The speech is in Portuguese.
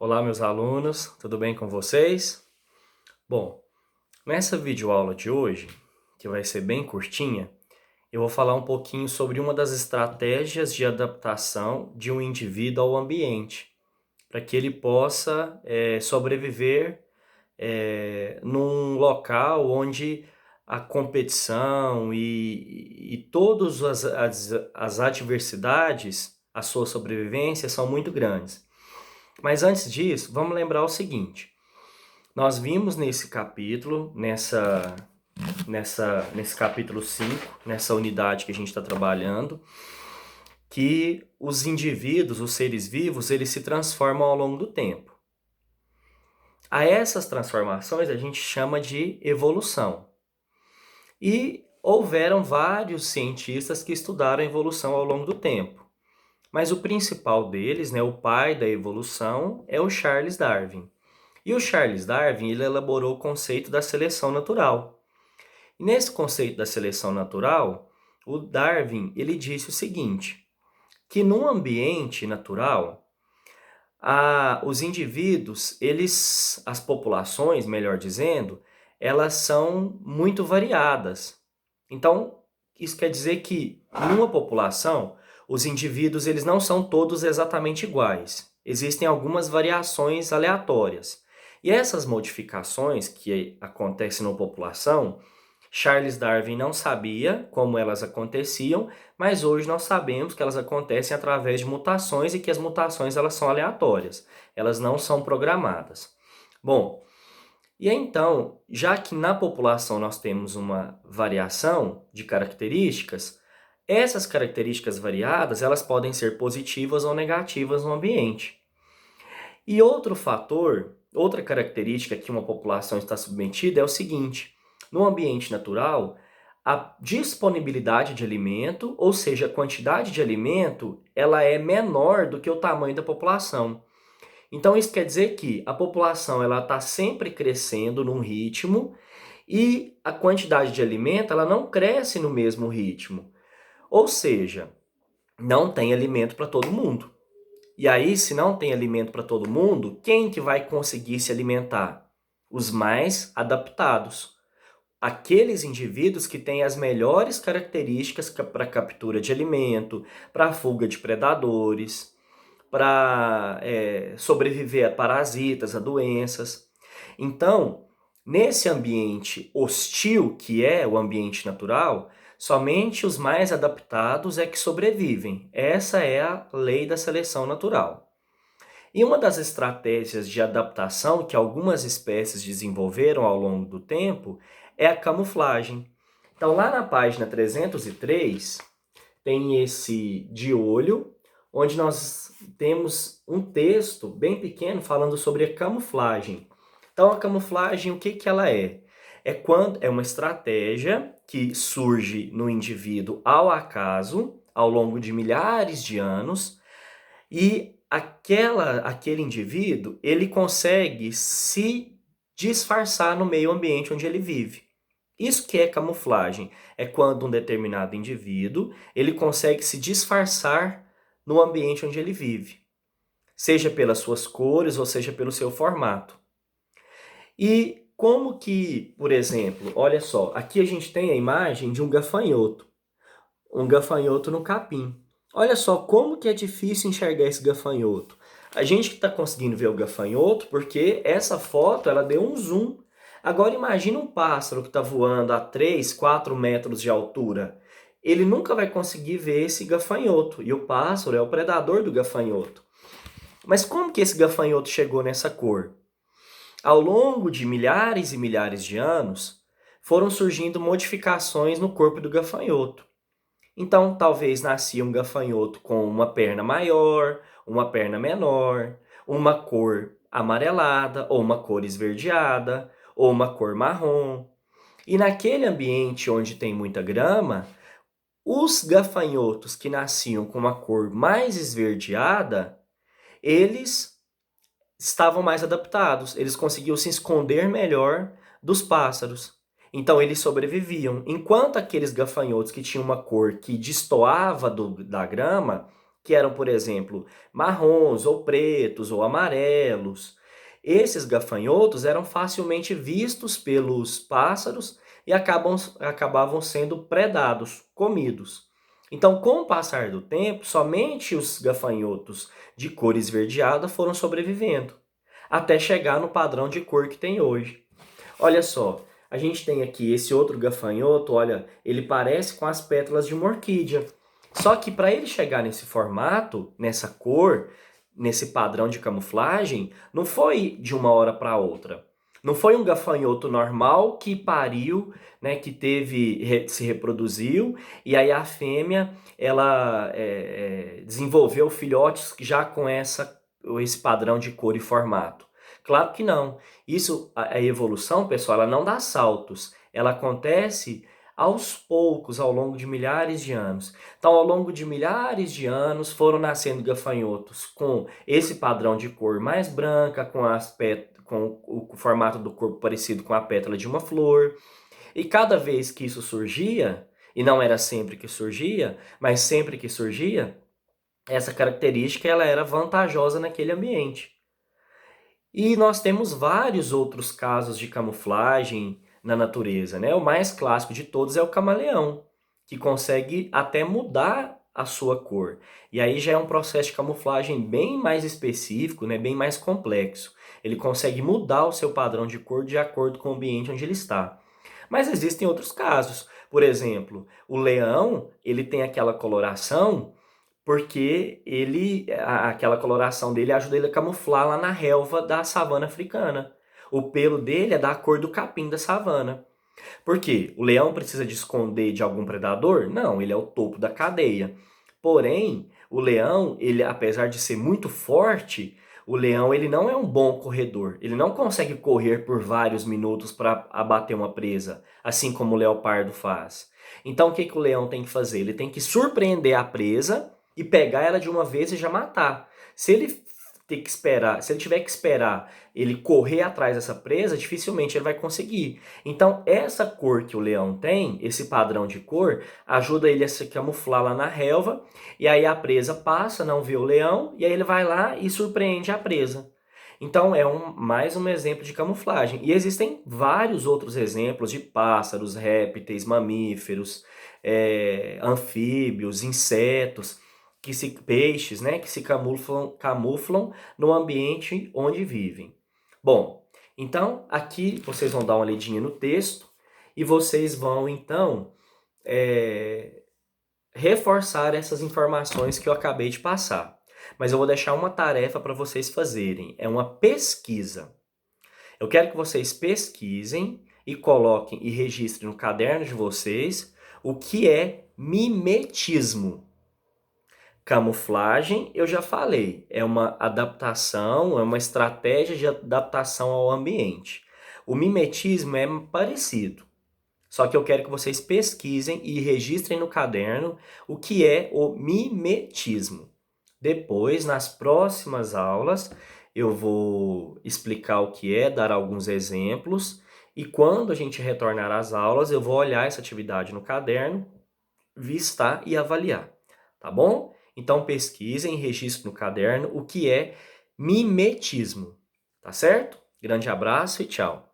Olá, meus alunos, tudo bem com vocês? Bom, nessa videoaula de hoje, que vai ser bem curtinha, eu vou falar um pouquinho sobre uma das estratégias de adaptação de um indivíduo ao ambiente, para que ele possa sobreviver num local onde a competição e todas as adversidades à sua sobrevivência são muito grandes. Mas antes disso, vamos lembrar o seguinte: nós vimos nesse capítulo, nesse capítulo 5, nessa unidade que a gente está trabalhando, que os indivíduos, os seres vivos, eles se transformam ao longo do tempo. A essas transformações a gente chama de evolução. E houveram vários cientistas que estudaram a evolução ao longo do tempo. Mas o principal deles, o pai da evolução, é o Charles Darwin. E o Charles Darwin, ele elaborou o conceito da seleção natural. E nesse conceito da seleção natural, o Darwin, ele disse o seguinte, que num ambiente natural, os indivíduos, as populações, melhor dizendo, elas são muito variadas. Então, isso quer dizer que numa população, os indivíduos eles não são todos exatamente iguais. Existem algumas variações aleatórias. E essas modificações que acontecem na população, Charles Darwin não sabia como elas aconteciam, mas hoje nós sabemos que elas acontecem através de mutações e que as mutações elas são aleatórias, elas não são programadas. Bom, e então, já que na população nós temos uma variação de características, essas características variadas elas podem ser positivas ou negativas no ambiente. E outro fator, outra característica que uma população está submetida é o seguinte: no ambiente natural, a disponibilidade de alimento, ou seja, a quantidade de alimento, ela é menor do que o tamanho da população. Então isso quer dizer que a população ela está sempre crescendo num ritmo e a quantidade de alimento ela não cresce no mesmo ritmo. Ou seja, não tem alimento para todo mundo. E aí, se não tem alimento para todo mundo, quem que vai conseguir se alimentar? Os mais adaptados. Aqueles indivíduos que têm as melhores características para captura de alimento, para fuga de predadores, para sobreviver a parasitas, a doenças. Então, nesse ambiente hostil que é o ambiente natural, somente os mais adaptados é que sobrevivem. Essa é a lei da seleção natural. E uma das estratégias de adaptação que algumas espécies desenvolveram ao longo do tempo é a camuflagem. Então, lá na página 303, tem esse de olho, onde nós temos um texto bem pequeno falando sobre a camuflagem. Então, a camuflagem, o que ela é? É uma estratégia que surge no indivíduo ao acaso, ao longo de milhares de anos, e aquele indivíduo, ele consegue se disfarçar no meio ambiente onde ele vive. Isso que é camuflagem, é quando um determinado indivíduo, ele consegue se disfarçar no ambiente onde ele vive, seja pelas suas cores ou seja pelo seu formato. E como que, por exemplo, olha só, aqui a gente tem a imagem de um gafanhoto no capim. Olha só como que é difícil enxergar esse gafanhoto. A gente que está conseguindo ver o gafanhoto porque essa foto ela deu um zoom. Agora imagina um pássaro que está voando a 3, 4 metros de altura. Ele nunca vai conseguir ver esse gafanhoto. E o pássaro é o predador do gafanhoto. Mas como que esse gafanhoto chegou nessa cor? Ao longo de milhares e milhares de anos, foram surgindo modificações no corpo do gafanhoto. Então, talvez nascia um gafanhoto com uma perna maior, uma perna menor, uma cor amarelada, ou uma cor esverdeada, ou uma cor marrom. E naquele ambiente onde tem muita grama, os gafanhotos que nasciam com uma cor mais esverdeada, eles estavam mais adaptados, eles conseguiam se esconder melhor dos pássaros. Então eles sobreviviam. Enquanto aqueles gafanhotos que tinham uma cor que destoava da grama, que eram, por exemplo, marrons ou pretos ou amarelos. Esses gafanhotos eram facilmente vistos pelos pássaros e acabavam sendo predados, comidos. Então, com o passar do tempo, somente os gafanhotos de cor esverdeada foram sobrevivendo, até chegar no padrão de cor que tem hoje. Olha só, a gente tem aqui esse outro gafanhoto, olha, ele parece com as pétalas de uma orquídea. Só que para ele chegar nesse formato, nessa cor, nesse padrão de camuflagem, não foi de uma hora para outra. Não foi um gafanhoto normal que pariu, né, que se reproduziu, e aí a fêmea ela desenvolveu filhotes já com esse padrão de cor e formato. Claro que não. Isso, a evolução, pessoal, ela não dá saltos. Ela acontece aos poucos, ao longo de milhares de anos. Então, ao longo de milhares de anos, foram nascendo gafanhotos com esse padrão de cor mais branca, com o formato do corpo parecido com a pétala de uma flor. E cada vez que isso surgia, e não era sempre que surgia, mas sempre que surgia, essa característica ela era vantajosa naquele ambiente. E nós temos vários outros casos de camuflagem na natureza, né? O mais clássico de todos é o camaleão, que consegue até mudar a sua cor. E aí já é um processo de camuflagem bem mais específico, né? Bem mais complexo. Ele consegue mudar o seu padrão de cor de acordo com o ambiente onde ele está. Mas existem outros casos. Por exemplo, o leão, ele tem aquela coloração porque aquela coloração dele ajuda ele a camuflar lá na relva da savana africana. O pelo dele é da cor do capim da savana. Por quê? O leão precisa de esconder de algum predador? Não, ele é o topo da cadeia. Porém, o leão, ele apesar de ser muito forte, o leão ele não é um bom corredor. Ele não consegue correr por vários minutos para abater uma presa, assim como o leopardo faz. Então, o que que o leão tem que fazer? Ele tem que surpreender a presa e pegar ela de uma vez e já matar. Se ele se ele tiver que esperar ele correr atrás dessa presa, dificilmente ele vai conseguir. Então, essa cor que o leão tem, esse padrão de cor, ajuda ele a se camuflar lá na relva, e aí a presa passa, não vê o leão, e aí ele vai lá e surpreende a presa. Então, é mais um exemplo de camuflagem. E existem vários outros exemplos de pássaros, répteis, mamíferos, anfíbios, insetos, peixes, né, que se camuflam no ambiente onde vivem. Bom, então aqui vocês vão dar uma lidinha no texto e vocês vão então reforçar essas informações que eu acabei de passar. Mas eu vou deixar uma tarefa para vocês fazerem, é uma pesquisa. Eu quero que vocês pesquisem e coloquem e registrem no caderno de vocês o que é mimetismo. Camuflagem, eu já falei, é uma adaptação, é uma estratégia de adaptação ao ambiente. O mimetismo é parecido, só que eu quero que vocês pesquisem e registrem no caderno o que é o mimetismo. Depois, nas próximas aulas, eu vou explicar o que é, dar alguns exemplos, e quando a gente retornar às aulas, eu vou olhar essa atividade no caderno, vistar e avaliar, tá bom? Então pesquisem, registrem no caderno o que é mimetismo, tá certo? Grande abraço e tchau!